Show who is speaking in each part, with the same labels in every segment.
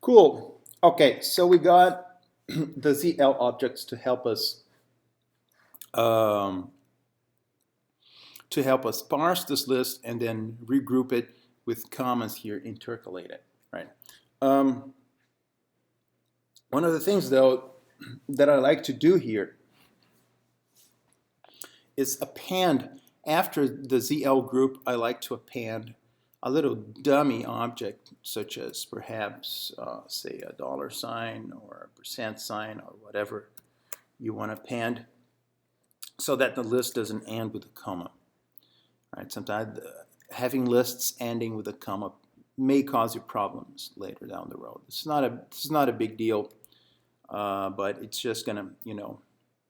Speaker 1: Cool. Okay, so we got the ZL objects um, to help us parse this list and then regroup it with commas here intercalated, right? Um, One of the things though that I like to do here is append after the ZL group. I like to append a little dummy object such as perhaps say a $sign or a percent sign or whatever you want to append so that the list doesn't end with a comma. Right? Sometimes having lists ending with a comma may cause you problems later down the road. This is not a big deal, but it's just gonna,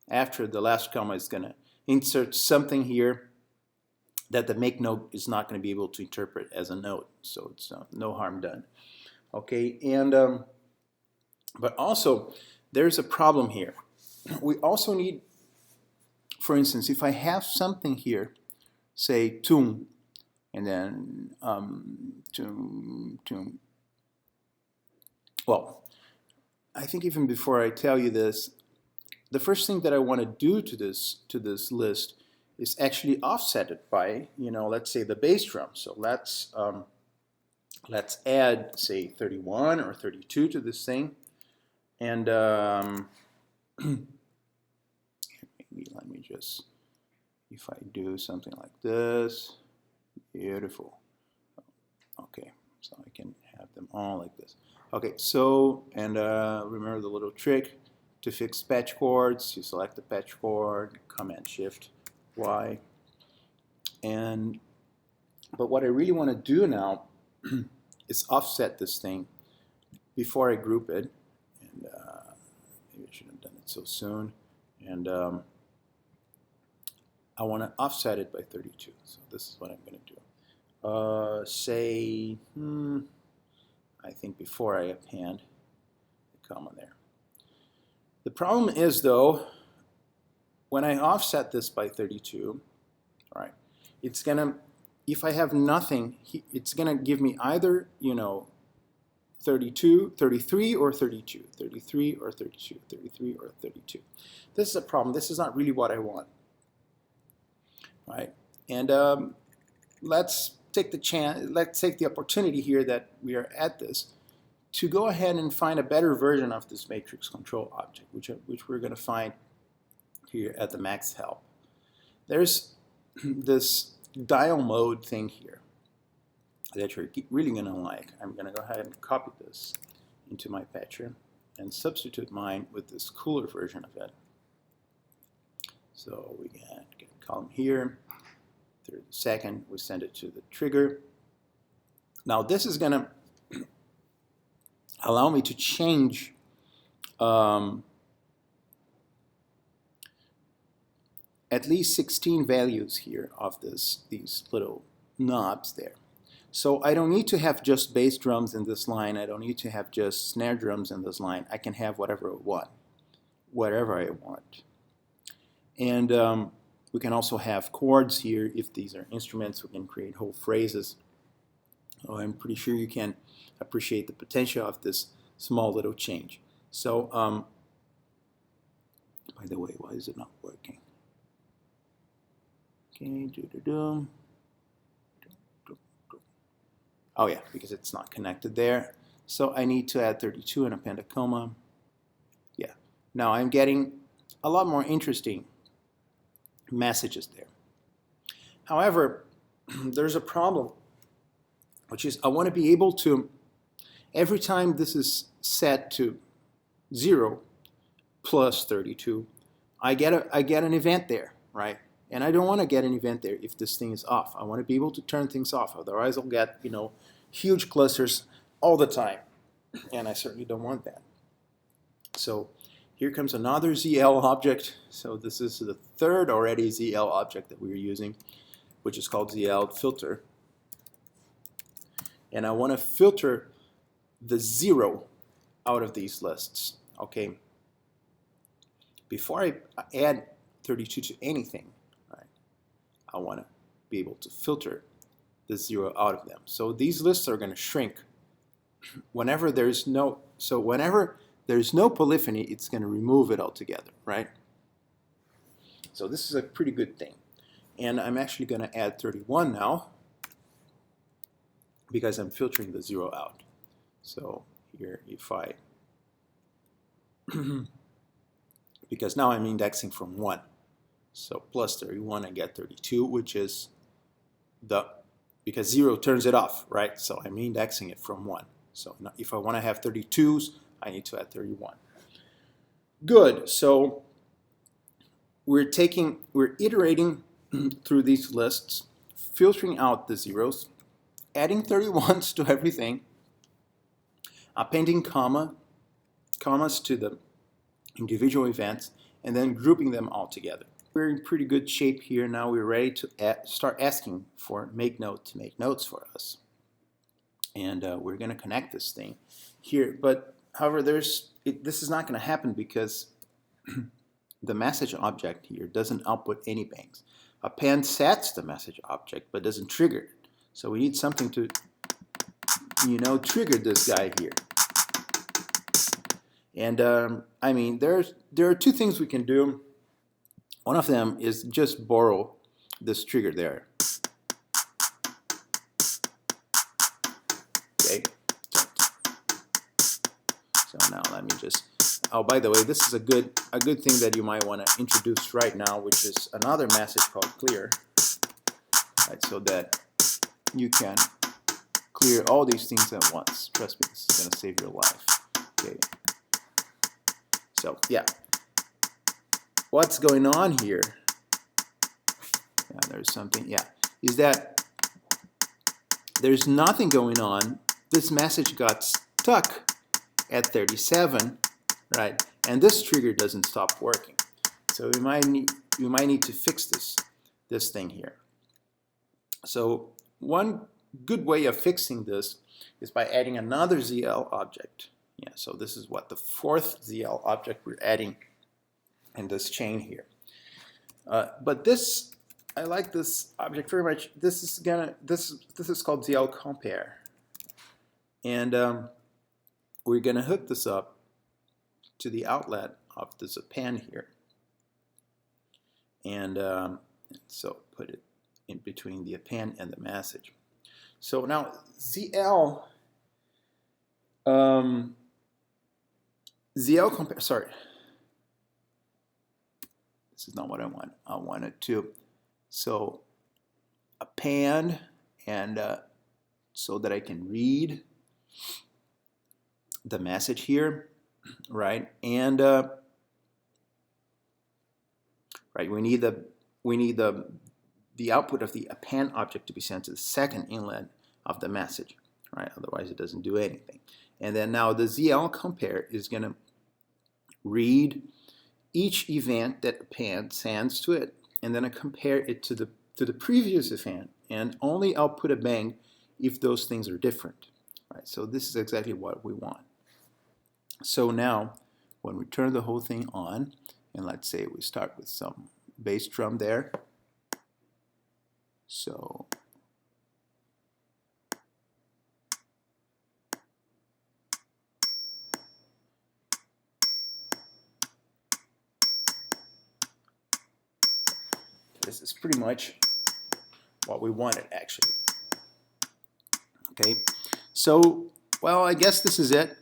Speaker 1: after the last comma is gonna insert something here that the make note is not going to be able to interpret as a note. So it's no harm done. Okay, and but also there's a problem here. We also need, for instance, if I have something here, say tum, and then tum. Well, I think even before I tell you this, the first thing that I want to do to this list is actually offset it by, let's say the bass drum. So let's add, say, 31 or 32 to this thing, and maybe let me just, if I do something like this, beautiful. Okay, so I can have them all like this. Okay, so, and remember the little trick to fix patch chords. You select the patch chord, Command Shift Y, but what I really want to do now is offset this thing before I group it, and maybe I shouldn't have done it so soon, and I want to offset it by 32, so this is what I'm going to do. Say, I think before I append the comma there. The problem is, though, when I offset this by 32, all right, it's going to, if I have nothing, it's going to give me either, 33 or 32, 33 or 32, 33 or 32. This is a problem. This is not really what I want, right? And let's take the opportunity here that we are at this to go ahead and find a better version of this matrix control object, which we're going to find here at the max help. There's this dial mode thing here that you're really going to like. I'm going to go ahead and copy this into my patcher and substitute mine with this cooler version of it. So we get a column here. 32nd, we send it to the trigger. Now this is going to allow me to change at least 16 values here of these little knobs there. So I don't need to have just bass drums in this line. I don't need to have just snare drums in this line. I can have whatever I want. And we can also have chords here. If these are instruments, we can create whole phrases. Oh, I'm pretty sure you can appreciate the potential of this small little change. So, by the way, why is it not working? Okay, oh yeah, because it's not connected there. So I need to add 32 and append a comma. Yeah, now I'm getting a lot more interesting messages there. However, there's a problem, which is I want to be able to, every time this is set to 0 plus 32, I get an event there, right? And I don't want to get an event there if this thing is off. I want to be able to turn things off. Otherwise, I'll get, huge clusters all the time. And I certainly don't want that. So here comes another ZL object. So this is the third already ZL object that we're using, which is called ZL filter. And I want to filter the 0 out of these lists. Okay. Before I add 32 to anything, right, I want to be able to filter the 0 out of them. So these lists are going to shrink whenever there's no polyphony, it's going to remove it altogether, right? So this is a pretty good thing. And I'm actually going to add 31 now because I'm filtering the 0 out. So here, if I, because now I'm indexing from 1. So plus 31, I get 32, which is because 0 turns it off, right? So I'm indexing it from 1. So if I want to have 32s, I need to add 31. Good. So we're iterating through these lists, filtering out the zeros, adding 31s to everything, appending commas to the individual events, and then grouping them all together. We're in pretty good shape here. Now we're ready to start asking for MakeNote to make notes for us. And we're going to connect this thing here. But however, this is not going to happen because the message object here doesn't output any bangs. Append sets the message object but doesn't trigger it. So we need something to, trigger this guy here. And I mean, there are two things we can do. One of them is just borrow this trigger there. Okay. So now let me just. Oh, by the way, this is a good thing that you might want to introduce right now, which is another message called clear, right? So that you can clear all these things at once. Trust me, this is going to save your life. Okay. So yeah, what's going on here? Yeah, there's something. Yeah, is that there's nothing going on. This message got stuck at 37. Right, and this trigger doesn't stop working, so you might need to fix this thing here. So one good way of fixing this is by adding another ZL object. Yeah, so this is what the fourth ZL object we're adding in this chain here. But this, I like this object very much. This is called ZL compare, and we're gonna hook this up to the outlet of this append here, and so put it in between the append and the message. So now ZL compare. Sorry, this is not what I want. I wanted to so append and so that I can read the message here. Right, and right, we need the output of the append object to be sent to the second inlet of the message, right? Otherwise, it doesn't do anything. And then now the ZL compare is going to read each event that append sends to it, and then compare it to the previous event, and only output a bang if those things are different. Right, so this is exactly what we want. So now, when we turn the whole thing on, and let's say we start with some bass drum there. So this is pretty much what we wanted, actually. Okay, so, well, I guess this is it.